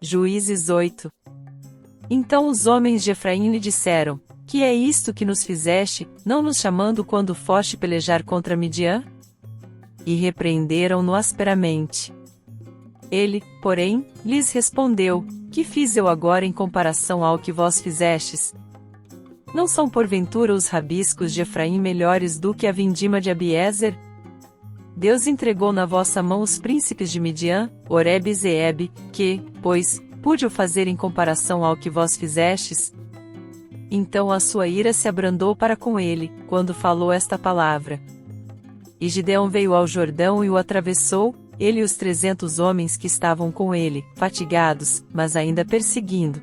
Juízes 8. Então os homens de Efraim lhe disseram: Que é isto que nos fizeste, não nos chamando quando foste pelejar contra Midian? E repreenderam-no asperamente. Ele, porém, lhes respondeu: Que fiz eu agora em comparação ao que vós fizestes? Não são porventura os rabiscos de Efraim melhores do que a vindima de Abiezer? Deus entregou na vossa mão os príncipes de Midian, Oreb e Zeeb, que, pois, pude o fazer em comparação ao que vós fizestes? Então a sua ira se abrandou para com ele, quando falou esta palavra. E Gideão veio ao Jordão e o atravessou, ele e os 300 homens que estavam com ele, fatigados, mas ainda perseguindo.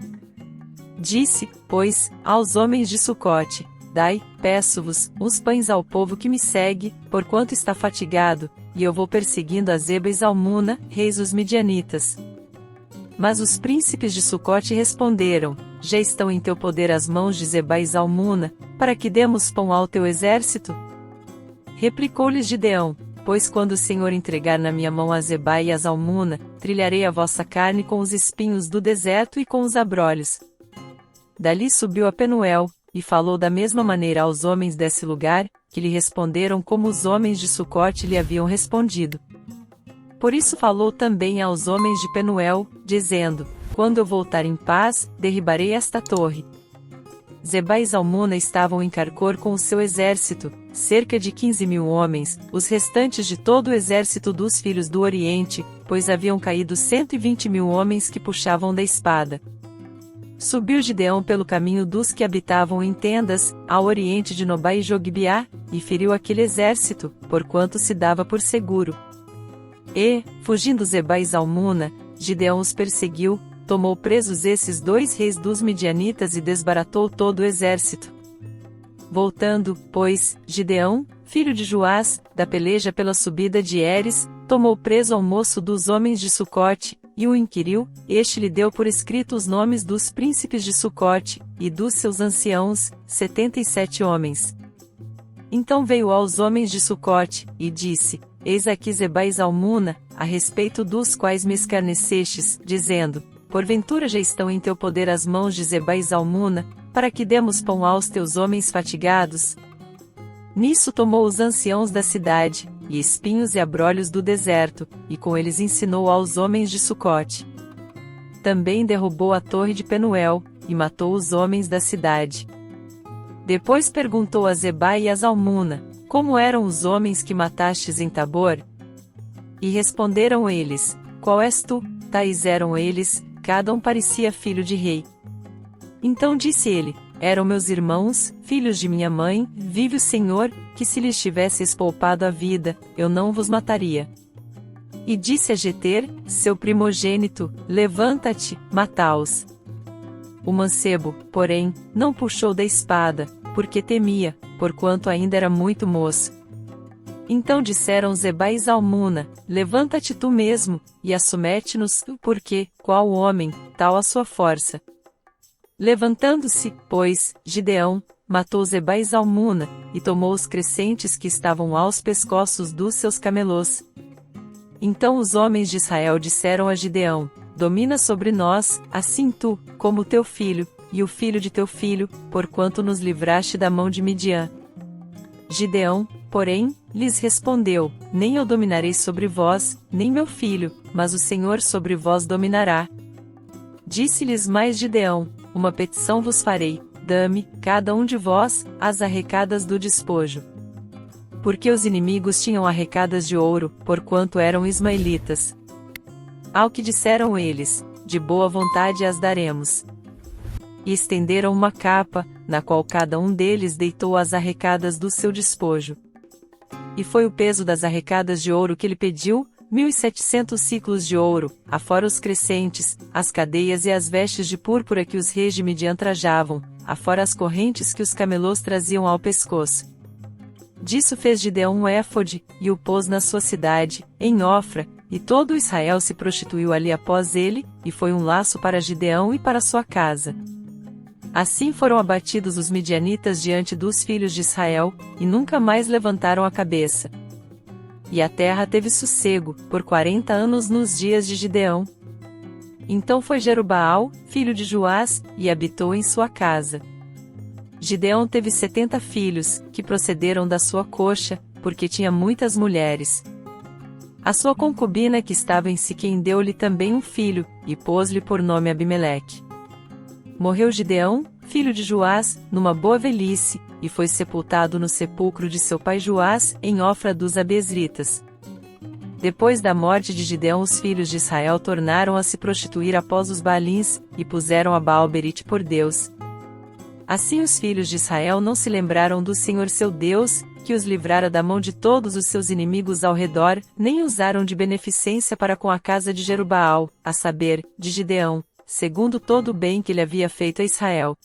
Disse, pois, aos homens de Sucote: Dai, peço-vos, uns pães ao povo que me segue, porquanto está fatigado, e eu vou perseguindo a Zeba e Zalmuna, reis dos midianitas. Mas os príncipes de Sucote responderam: Já estão em teu poder as mãos de Zeba e Zalmuna, para que demos pão ao teu exército? Replicou-lhes Gideão: Pois quando o Senhor entregar na minha mão a Zeba e a Zalmuna, trilharei a vossa carne com os espinhos do deserto e com os abrolhos. Dali subiu a Penuel, e falou da mesma maneira aos homens desse lugar, que lhe responderam como os homens de Sucote lhe haviam respondido. Por isso falou também aos homens de Penuel, dizendo: Quando eu voltar em paz, derribarei esta torre. Zeba e Zalmuna estavam em Carcor com o seu exército, cerca de 15.000 homens, os restantes de todo o exército dos filhos do Oriente, pois haviam caído 120.000 homens que puxavam da espada. Subiu Gideão pelo caminho dos que habitavam em tendas, ao oriente de Nobá e Jogbeá, e feriu aquele exército, porquanto se dava por seguro. E, fugindo Zeba e Zalmuna, Gideão os perseguiu, tomou presos esses 2 reis dos midianitas e desbaratou todo o exército. Voltando, pois, Gideão, filho de Joás, da peleja pela subida de Eres, tomou preso ao moço dos homens de Sucote, e o inquiriu, este lhe deu por escrito os nomes dos príncipes de Sucote, e dos seus anciãos, 77 homens. Então veio aos homens de Sucote, e disse: Eis aqui Zeba e Zalmuna, a respeito dos quais me escarnecestes, dizendo: Porventura já estão em teu poder as mãos de Zeba e Zalmuna, para que demos pão aos teus homens fatigados? Nisso tomou os anciãos da cidade, e espinhos e abrolhos do deserto, e com eles ensinou aos homens de Sucote. Também derrubou a torre de Penuel, e matou os homens da cidade. Depois perguntou a Zeba e a Zalmuna: Como eram os homens que matastes em Tabor? E responderam eles: Qual és tu? Tais eram eles, cada um parecia filho de rei. Então disse ele: Eram meus irmãos, filhos de minha mãe, vive o Senhor, que se lhes tivesse espolpado a vida, eu não vos mataria. E disse a Jeter, seu primogênito: Levanta-te, mata-os. O mancebo, porém, não puxou da espada, porque temia, porquanto ainda era muito moço. Então disseram Zeba e Zalmuna: Levanta-te tu mesmo, e assumete-nos, porque, qual homem, tal a sua força. Levantando-se, pois, Gideão, matou Zeba e Zalmuna, e tomou os crescentes que estavam aos pescoços dos seus camelôs. Então os homens de Israel disseram a Gideão: Domina sobre nós, assim tu, como teu filho, e o filho de teu filho, porquanto nos livraste da mão de Midian. Gideão, porém, lhes respondeu: Nem eu dominarei sobre vós, nem meu filho, mas o Senhor sobre vós dominará. Disse-lhes mais Gideão: Uma petição vos farei, dá-me, cada um de vós, as arrecadas do despojo. Porque os inimigos tinham arrecadas de ouro, porquanto eram ismaelitas. Ao que disseram eles: De boa vontade as daremos. E estenderam uma capa, na qual cada um deles deitou as arrecadas do seu despojo. E foi o peso das arrecadas de ouro que ele pediu, 1.700 ciclos de ouro, afora os crescentes, as cadeias e as vestes de púrpura que os reis de Midian trajavam, afora as correntes que os camelôs traziam ao pescoço. Disso fez Gideão um éfode, e o pôs na sua cidade, em Ofra, e todo Israel se prostituiu ali após ele, e foi um laço para Gideão e para sua casa. Assim foram abatidos os midianitas diante dos filhos de Israel, e nunca mais levantaram a cabeça. E a terra teve sossego, por 40 anos nos dias de Gideão. Então foi Jerubaal, filho de Joás, e habitou em sua casa. Gideão teve 70 filhos, que procederam da sua coxa, porque tinha muitas mulheres. A sua concubina que estava em Siquém deu-lhe também um filho, e pôs-lhe por nome Abimeleque. Morreu Gideão, filho de Joás, numa boa velhice, e foi sepultado no sepulcro de seu pai Joás, em Ofra dos Abiezritas. Depois da morte de Gideão, os filhos de Israel tornaram a se prostituir após os Baalins, e puseram a Baal-berite por Deus. Assim os filhos de Israel não se lembraram do Senhor seu Deus, que os livrara da mão de todos os seus inimigos ao redor, nem usaram de beneficência para com a casa de Jerubaal, a saber, de Gideão, segundo todo o bem que ele havia feito a Israel.